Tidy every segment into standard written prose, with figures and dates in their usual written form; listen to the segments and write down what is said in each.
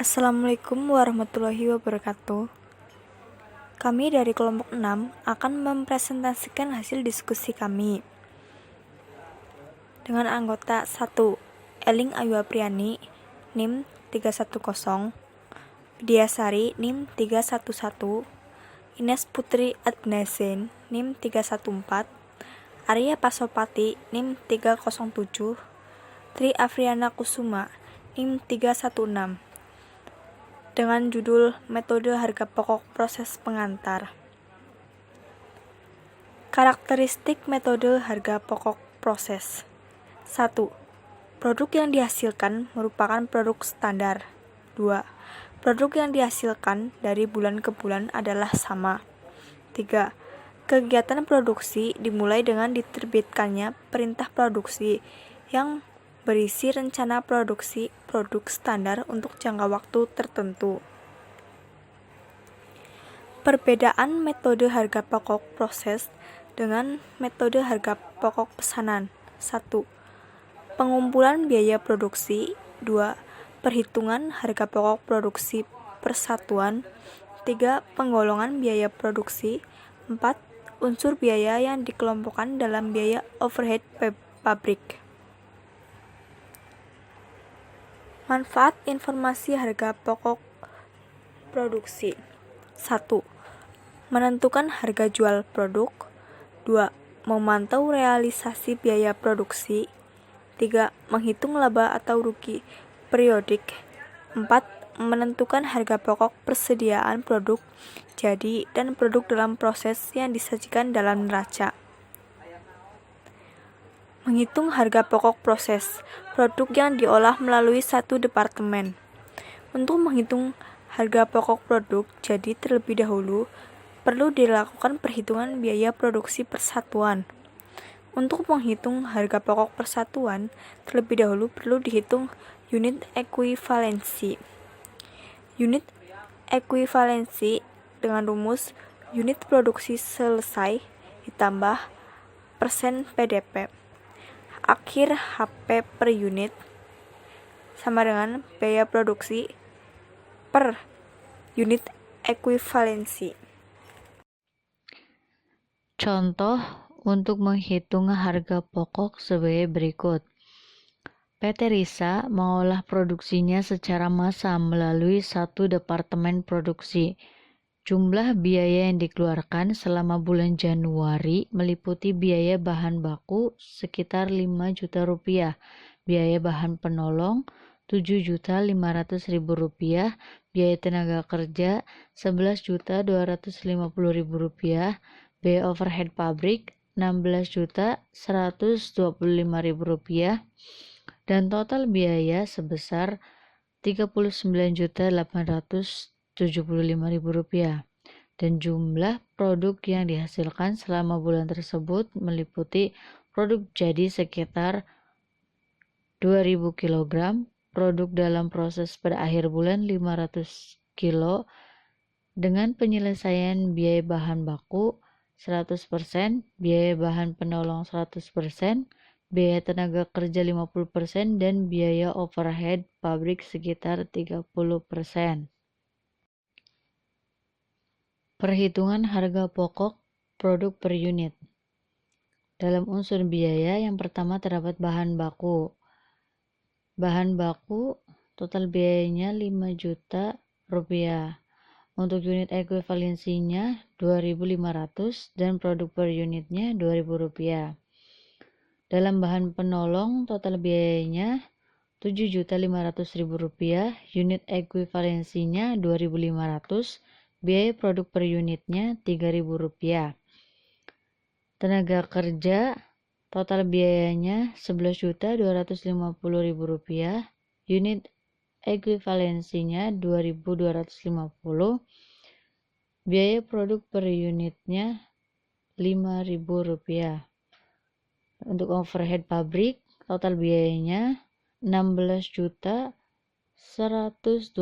Assalamualaikum warahmatullahi wabarakatuh. Kami dari kelompok 6 akan mempresentasikan hasil diskusi kami. Dengan anggota 1, Eling Ayu Apriani, NIM 310, Widyasari, NIM 311, Ines Putri Adnazen, NIM 314, Arya Pasopati, NIM 307, Tri Afriana Kusuma, NIM 316. Dengan judul Metode Harga Pokok Proses Pengantar. Karakteristik metode harga pokok proses. 1. Produk yang dihasilkan merupakan produk standar. 2. Produk yang dihasilkan dari bulan ke bulan adalah sama. 3. Kegiatan produksi dimulai dengan diterbitkannya perintah produksi yang berisi rencana produksi produk standar untuk jangka waktu tertentu. Perbedaan metode harga pokok proses dengan metode harga pokok pesanan. 1. Pengumpulan biaya produksi. 2. Perhitungan harga pokok produksi persatuan. 3. Penggolongan biaya produksi. 4. Unsur biaya yang dikelompokkan dalam biaya overhead pabrik. Manfaat informasi harga pokok produksi. 1. Menentukan harga jual produk. 2. Memantau realisasi biaya produksi. 3. Menghitung laba atau rugi periodik. 4. Menentukan harga pokok persediaan produk jadi dan produk dalam proses yang disajikan dalam neraca. Menghitung harga pokok proses produk yang diolah melalui satu departemen. Untuk menghitung harga pokok produk jadi terlebih dahulu, perlu dilakukan perhitungan biaya produksi persatuan. Untuk menghitung harga pokok persatuan, terlebih dahulu perlu dihitung unit ekuivalensi. Unit ekuivalensi dengan rumus unit produksi selesai ditambah persen PDP. Akhir HP per unit sama dengan biaya produksi per unit ekuivalensi. Contoh untuk menghitung harga pokok sebagai berikut. PT Risa mengolah produksinya secara massal melalui satu departemen produksi. Jumlah biaya yang dikeluarkan selama bulan Januari meliputi biaya bahan baku sekitar 5 juta rupiah, biaya bahan penolong 7.500.000 rupiah, biaya tenaga kerja 11.250.000 rupiah, biaya overhead pabrik 16.125.000 rupiah, dan total biaya sebesar 39.875.000 rupiah. Dan jumlah produk yang dihasilkan selama bulan tersebut meliputi produk jadi sekitar 2.000 kg, produk dalam proses pada akhir bulan 500 kg, dengan penyelesaian biaya bahan baku 100%, biaya bahan penolong 100%, biaya tenaga kerja 50%, dan biaya overhead pabrik sekitar 30%. Perhitungan harga pokok produk per unit. Dalam unsur biaya, yang pertama terdapat bahan baku. Bahan baku total biayanya 5 juta rupiah. Untuk unit ekuivalensinya 2.500 dan produk per unitnya 2.000 rupiah. Dalam bahan penolong total biayanya 7.500.000 rupiah, unit ekuivalensinya 2.500, biaya produk per unitnya 3.000 rupiah. Tenaga kerja total biayanya 11.250.000 rupiah, unit ekuivalensinya 2.250, biaya produk per unitnya 5.000 rupiah. Untuk overhead pabrik total biayanya 16.125.000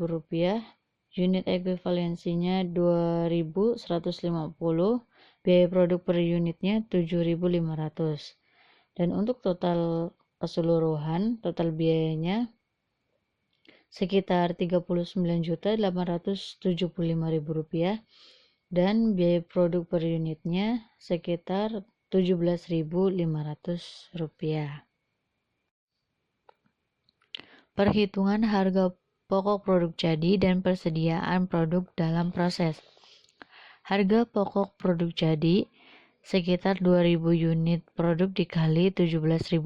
rupiah, unit ekuivalensinya 2.150, biaya produk per unitnya 7.500. Dan untuk total keseluruhan, total biayanya sekitar Rp39.875.000 dan biaya produk per unitnya sekitar Rp17.500. Perhitungan harga pokok produk jadi dan persediaan produk dalam proses. Harga pokok produk jadi sekitar 2.000 unit produk dikali 17.500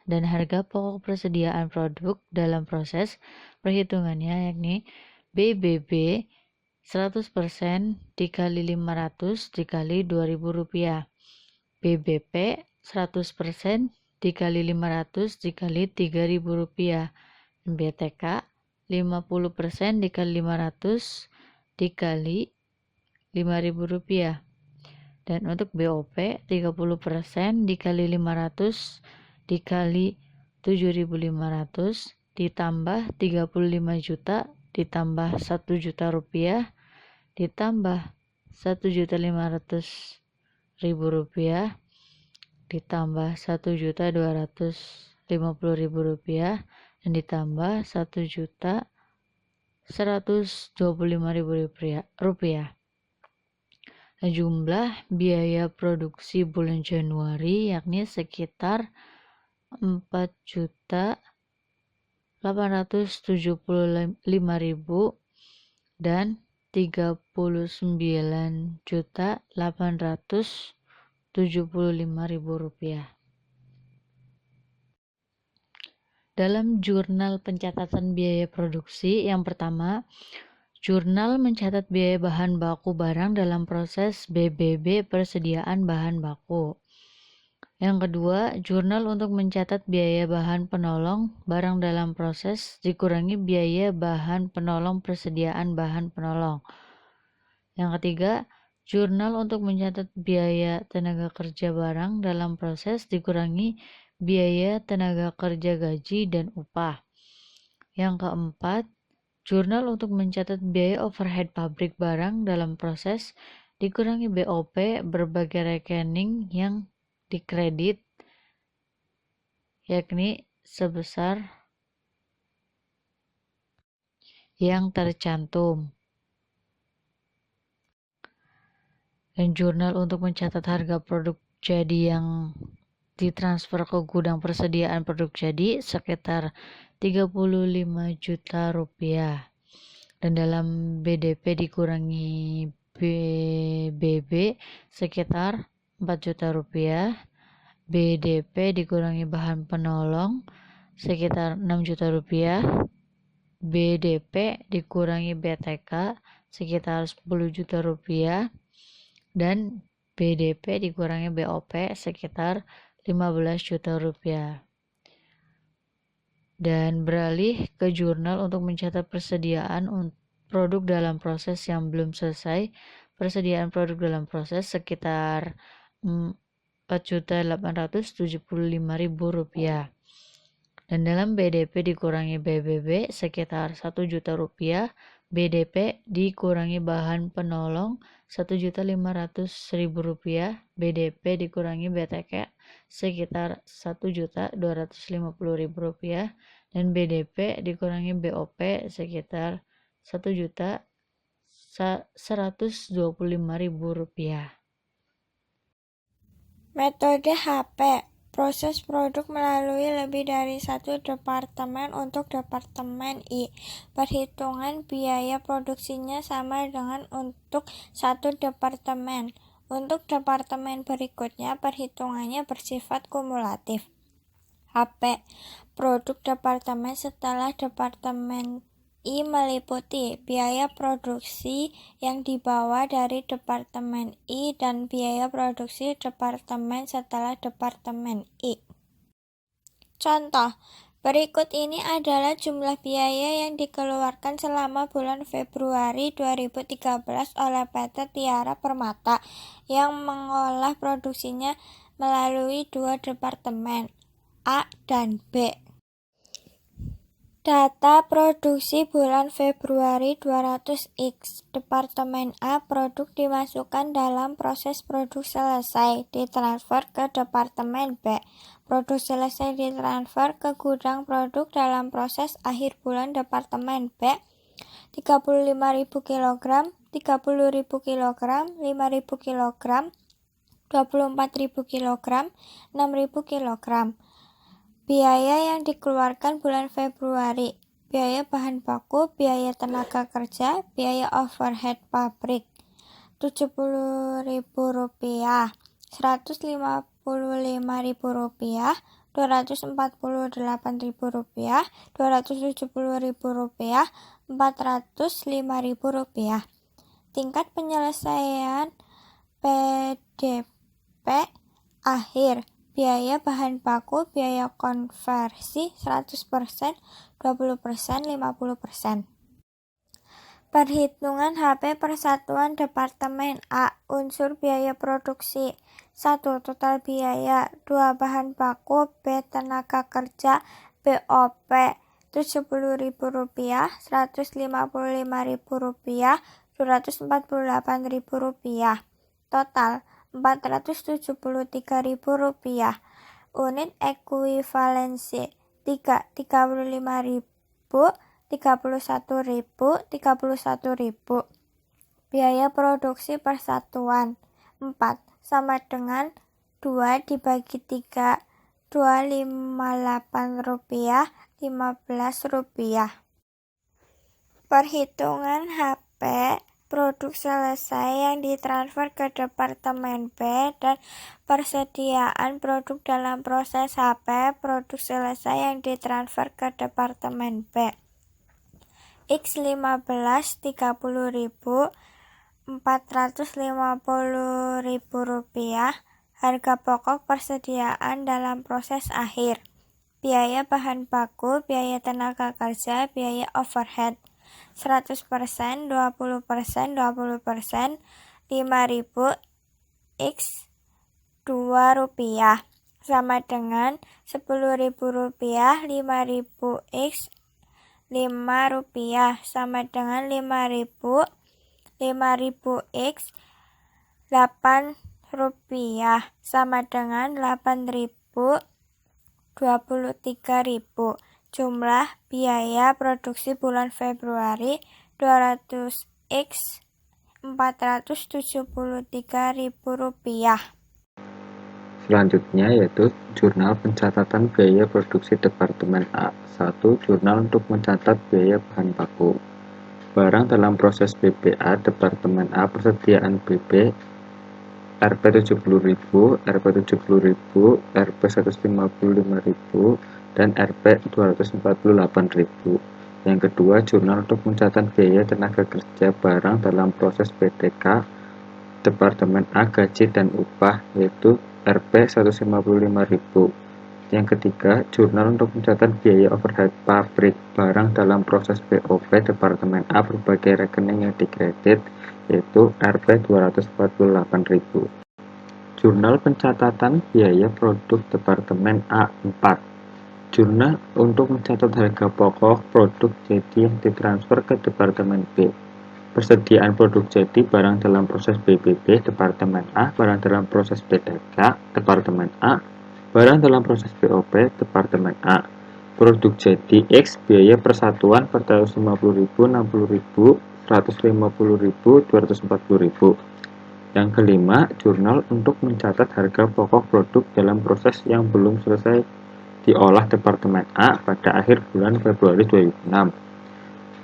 dan harga pokok persediaan produk dalam proses perhitungannya yakni BBB 100% dikali 500 dikali Rp2.000, BBP 100% dikali 500 dikali Rp3.000, BTK 50% dikali 500 dikali Rp5.000. Dan untuk BOP 30% dikali 500 dikali 7.500 ditambah 35 juta ditambah 1 juta rupiah ditambah 1.500.000 rupiah ditambah 1.250.000 rupiah dan ditambah 1.125.000 rupiah. Nah, jumlah biaya produksi bulan Januari yakni sekitar 4.875.000 dan 39.875.000 rupiah. Dalam jurnal pencatatan biaya produksi, yang pertama, jurnal mencatat biaya bahan baku barang dalam proses BBB persediaan bahan baku. Yang kedua, jurnal untuk mencatat biaya bahan penolong barang dalam proses dikurangi biaya bahan penolong persediaan bahan penolong. Yang ketiga, jurnal untuk mencatat biaya tenaga kerja barang dalam proses dikurangi biaya tenaga kerja gaji dan upah. Yang keempat, jurnal untuk mencatat biaya overhead pabrik barang dalam proses dikurangi BOP berbagai rekening yang dikredit yakni sebesar yang tercantum. Dan jurnal untuk mencatat harga produk jadi yang ditransfer ke gudang persediaan produk jadi sekitar 35 juta rupiah. Dan dalam BDP dikurangi BBB sekitar 4 juta rupiah, BDP dikurangi bahan penolong sekitar 6 juta rupiah, BDP dikurangi BTK sekitar 10 juta rupiah, dan BDP dikurangi BOP sekitar 15 juta rupiah. Dan beralih ke jurnal untuk mencatat persediaan produk dalam proses yang belum selesai. Persediaan produk dalam proses sekitar Rp4.875.000. Dan dalam BDP dikurangi BBB sekitar 1 juta rupiah, BDP dikurangi bahan penolong 1.500.000 rupiah, BDP dikurangi BTK sekitar 1.250.000 rupiah, dan BDP dikurangi BOP sekitar 1.125.000 rupiah. Metode HP, proses produk melalui lebih dari satu departemen untuk departemen I. Perhitungan biaya produksinya sama dengan untuk satu departemen. Untuk departemen berikutnya, perhitungannya bersifat kumulatif. HP, produk departemen setelah departemen I meliputi biaya produksi yang dibawa dari departemen I dan biaya produksi departemen setelah departemen I. Contoh, berikut ini adalah jumlah biaya yang dikeluarkan selama bulan Februari 2013 oleh PT Tiara Permata yang mengolah produksinya melalui dua departemen, A dan B. Data produksi bulan Februari 200X. Departemen A, produk dimasukkan dalam proses produk selesai, ditransfer ke Departemen B. Produk selesai ditransfer ke gudang produk dalam proses akhir bulan Departemen B, 35.000 kg, 30.000 kg, 5.000 kg, 24.000 kg, 6.000 kg. Biaya yang dikeluarkan bulan Februari: biaya bahan baku, biaya tenaga kerja, biaya overhead pabrik, Rp70.000, Rp155.000, Rp248.000, Rp270.000, Rp405.000. Tingkat penyelesaian PDP akhir: biaya bahan baku, biaya konversi 100%, 20%, 50%. Perhitungan HP Persatuan Departemen A. Unsur biaya produksi: 1. Total biaya, 2. Bahan baku, B. Tenaga kerja, BOP Rp70.000, Rp155.000, Rp248.000. Total Rp473.000. Unit ekuivalensi: 3. 35.000, 31.000, 31.000. Biaya produksi persatuan: 4 sama dengan 2 dibagi 3, Rp258, Rp15. Perhitungan HP produk selesai yang ditransfer ke Departemen B dan persediaan produk dalam proses HP produk selesai yang ditransfer ke Departemen B. X15 Rp30.000, Rp450.000. Harga pokok persediaan dalam proses akhir: biaya bahan baku, biaya tenaga kerja, biaya overhead 100%, 20%, 20%, 5.000 X Rp2 sama dengan Rp10.000, 5.000 X Rp5 sama dengan 5.000, 5.000 X Rp8 sama dengan 8.000, 23.000. Jumlah biaya produksi bulan Februari 200 X Rp473.000. Selanjutnya yaitu Jurnal Pencatatan Biaya Produksi Departemen A. 1. Jurnal untuk mencatat biaya bahan baku. Barang dalam proses BPA Departemen A persediaan BB Rp70.000, Rp70.000, Rp155.000, dan Rp248.000. Yang kedua, jurnal untuk mencatat biaya tenaga kerja barang dalam proses PTK Departemen A gaji dan upah, yaitu Rp155.000. Yang ketiga, jurnal untuk mencatat biaya overhead pabrik barang dalam proses BOP Departemen A berbagai rekening yang dikredit, yaitu Rp248.000. Jurnal pencatatan biaya produk Departemen A. 4. Jurnal untuk mencatat harga pokok produk jadi yang ditransfer ke Departemen B. Persediaan produk jadi barang dalam proses BBB Departemen A, barang dalam proses PTK Departemen A, barang dalam proses BOP Departemen A. Produk jadi X biaya persatuan Rp450.000, Rp60.000, Rp150.000, Rp240.000. Yang kelima, jurnal untuk mencatat harga pokok produk dalam proses yang belum selesai diolah Departemen A pada akhir bulan Februari 2006.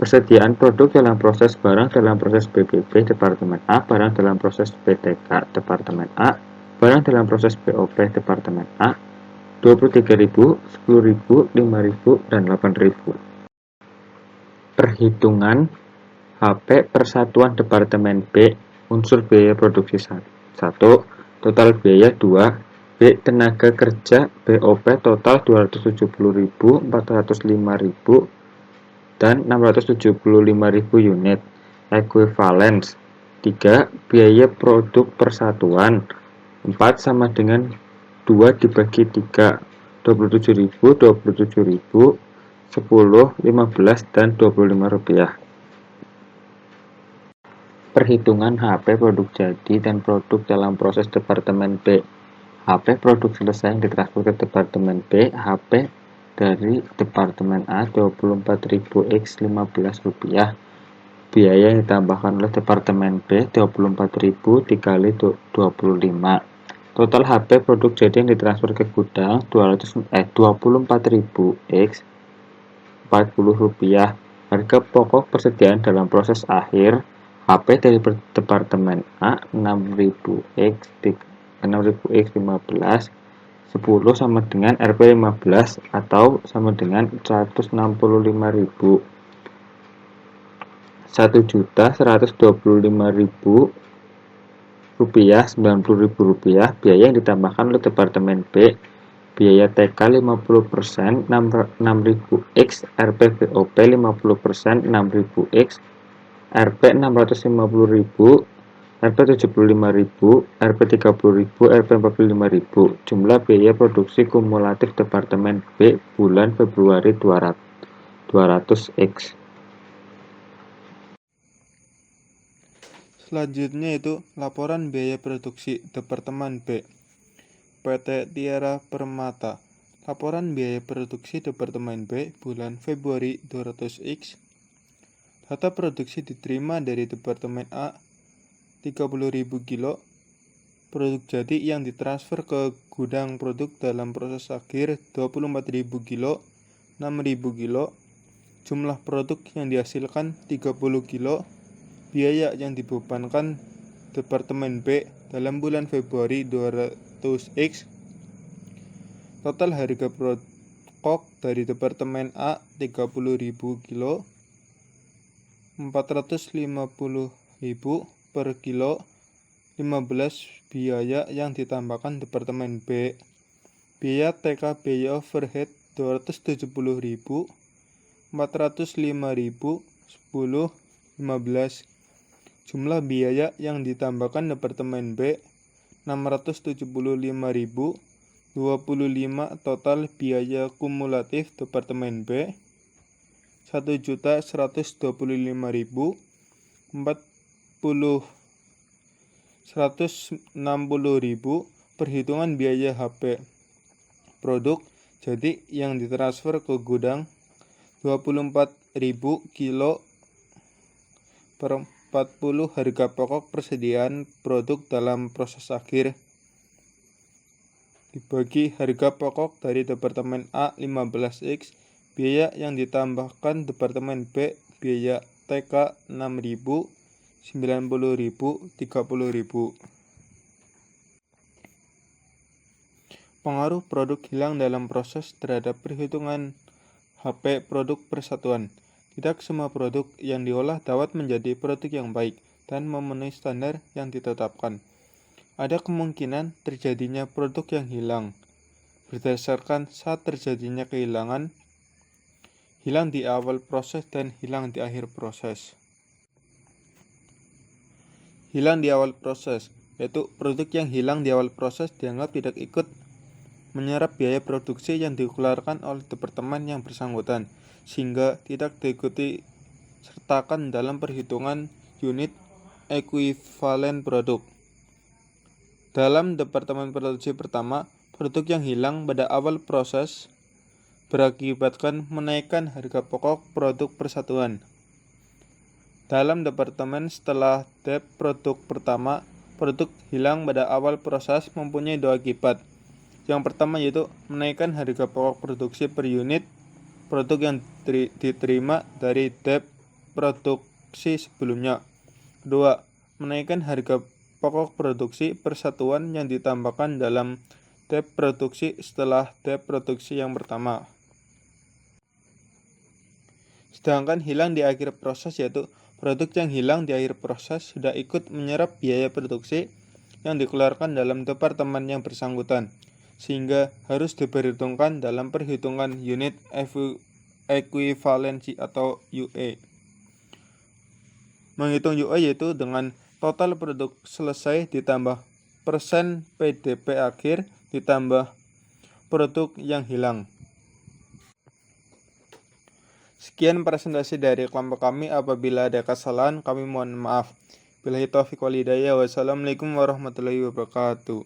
Persediaan produk dalam proses barang dalam proses BBB Departemen A, barang dalam proses PTK Departemen A, barang dalam proses BOP Departemen A, Rp23.000, Rp10.000, Rp5.000, dan Rp8.000. Perhitungan HP Persatuan Departemen B. Unsur biaya produksi 1. Total biaya 2. B. Tenaga kerja BOP total Rp270.000, Rp405.000, dan 675.000 unit. Equivalence 3. Biaya produk persatuan 4 sama dengan 2 dibagi 3, Rp27.000, Rp27.000, Rp10, Rp15, dan Rp25. Perhitungan HP produk jadi dan produk dalam proses Departemen B. HP produk selesai yang ditransfer ke Departemen B, HP dari Departemen A 24.000 X Rp15. Biaya yang ditambahkan oleh Departemen B 24.000 dikali 25. Total HP produk jadi yang ditransfer ke gudang 24.000 X Rp40. Harga pokok persediaan dalam proses akhir HP dari Departemen A 6.000X 10 sama dengan Rp15 atau sama dengan 165.000. Rp1.125.000 Rp90.000. Biaya yang ditambahkan oleh Departemen B, biaya TK 50%, 6.000X, RPBOP 50%, 6.000X, Rp 650.000, Rp 75.000, Rp 30.000, Rp 45.000. Jumlah biaya produksi kumulatif Departemen B bulan Februari 200X. Selanjutnya itu laporan biaya produksi Departemen B. PT Tiara Permata. Laporan biaya produksi Departemen B bulan Februari 200X. Data produksi diterima dari Departemen A 30.000 kilo. Produk jadi yang ditransfer ke gudang produk dalam proses akhir 24.000 kilo, 6.000 kilo. Jumlah produk yang dihasilkan 30 kilo. Biaya yang dibebankan Departemen B dalam bulan Februari 200X. Total harga pokok dari Departemen A 30.000 kilo, 450.000 per kilo, 15 biaya yang ditambahkan Departemen B. Biaya TK biaya overhead 270.000, 405.000, 10, 15. Jumlah biaya yang ditambahkan Departemen B 675.000, 25 total biaya kumulatif Departemen B 1.125.000, 160.000 perhitungan biaya HP produk jadi yang ditransfer ke gudang 24.000 kilo per 40 harga pokok persediaan produk dalam proses akhir dibagi harga pokok dari Departemen A 15X, biaya yang ditambahkan Departemen B, biaya TK 6.000, 90.000, 30.000. Pengaruh produk hilang dalam proses terhadap perhitungan HP produk persatuan. Tidak semua produk yang diolah dapat menjadi produk yang baik dan memenuhi standar yang ditetapkan. Ada kemungkinan terjadinya produk yang hilang berdasarkan saat terjadinya kehilangan, hilang di awal proses dan hilang di akhir proses. Hilang di awal proses, yaitu produk yang hilang di awal proses dianggap tidak ikut menyerap biaya produksi yang dikeluarkan oleh departemen yang bersangkutan, sehingga tidak diikuti sertakan dalam perhitungan unit ekuivalen produk. Dalam departemen produksi pertama, produk yang hilang pada awal proses berakibatkan menaikkan harga pokok produk persatuan. Dalam departemen setelah DEP produk pertama, produk hilang pada awal proses mempunyai dua akibat. Yang pertama yaitu menaikkan harga pokok produksi per unit produk yang diterima dari DEP produksi sebelumnya. Kedua, menaikkan harga pokok produksi persatuan yang ditambahkan dalam DEP produksi setelah DEP produksi yang pertama. Sedangkan hilang di akhir proses yaitu produk yang hilang di akhir proses sudah ikut menyerap biaya produksi yang dikeluarkan dalam departemen yang bersangkutan, sehingga harus diperhitungkan dalam perhitungan unit ekuivalensi atau UE. Menghitung UE yaitu dengan total produk selesai ditambah persen PDP akhir ditambah produk yang hilang. Sekian presentasi dari kelompok kami. Apabila ada kesalahan kami mohon maaf. Billahi taufiq wal hidayah. Wassalamualaikum warahmatullahi wabarakatuh.